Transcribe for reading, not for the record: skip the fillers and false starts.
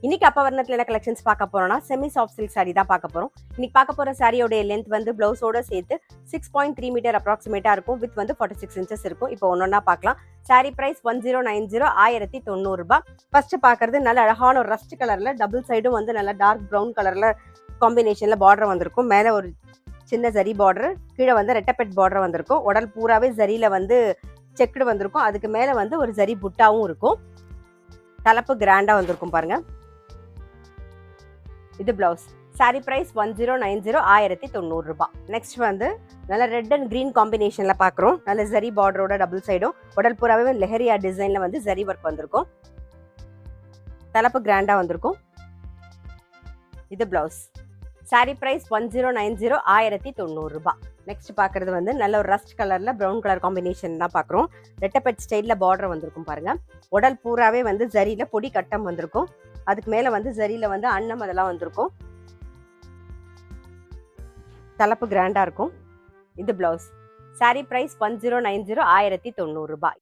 இன்னைக்கு அப்ப வர்ணத்துல என்ன கலெக்ஷன்ஸ் பார்க்க போறோம்னா செமி சாஃப்ட் சில்க் சாரி தான் பார்க்க போறோம். இன்னைக்கு பார்க்க போற சாரியோட லென்த் வந்து பிளவுஸோட சேர்த்து 6.3 மீட்டர் அப்ராக்சிமேட்டா இருக்கும். வித் வந்து 46 இன்ச்சஸ் இருக்கும். இப்போ ஒன்னொன்னா பார்க்கலாம். சாரி பிரைஸ் 1090 1090 ரூபாய். ஃபர்ஸ்ட் பாக்குறது நல்ல அழகான ஒரு ரஸ்ட் கலர்ல டபுள் சைடும் வந்து நல்ல டார்க் ப்ரௌன் கலர்ல காம்பினேஷன்ல பார்டர் வந்திருக்கும். மேல ஒரு சின்ன ஜரி பார்டர், கீழே வந்து ரெட்டப்பெட் பார்டர் வந்திருக்கும். உடல் பூராவே ஜரியில வந்து செக்குடு வந்திருக்கும். அதுக்கு மேல வந்து ஒரு ஜரி புட்டாவும் இருக்கும். தலைப்பு கிராண்டா வந்திருக்கும் பாருங்க. இது பிளவுஸ். சாரி பிரைஸ் 1090 1090 ரூபாய். நெக்ஸ்ட் வந்து நல்ல ரெட் அண்ட் கிரீன் காம்பினேஷன்ல பாக்குறோம். நல்ல ஜரி பார்டரோட டபுள் சைடும் உடல் பூராவே லெஹரியா டிசைன்ல வந்து ஜரி ஒர்க் வந்திருக்கும். தலைப்பு கிராண்டா வந்திருக்கும். இது பிளவுஸ். சாரி பிரைஸ் 1090 1090 ரூபாய். நெக்ஸ்ட் பாக்குறது வந்து நல்ல ஒரு ரஸ்ட் கலர்ல ப்ரௌன் கலர் காம்பினேஷன் தான் பாக்குறோம். ரெட்டப்பெட் ஸ்டைல்ல பார்டர் வந்திருக்கும் பாருங்க. உடல் பூராவே வந்து ஜரியில பொடி கட்டம் வந்திருக்கும். அதுக்கு மேல வந்து ஜரியில வந்து அன்னம் அதெல்லாம் வந்திருக்கும். தலைப்பு கிராண்டா இருக்கும். இது பிளவுஸ். சாரி பிரைஸ் 1090 1090 ரூபாய்.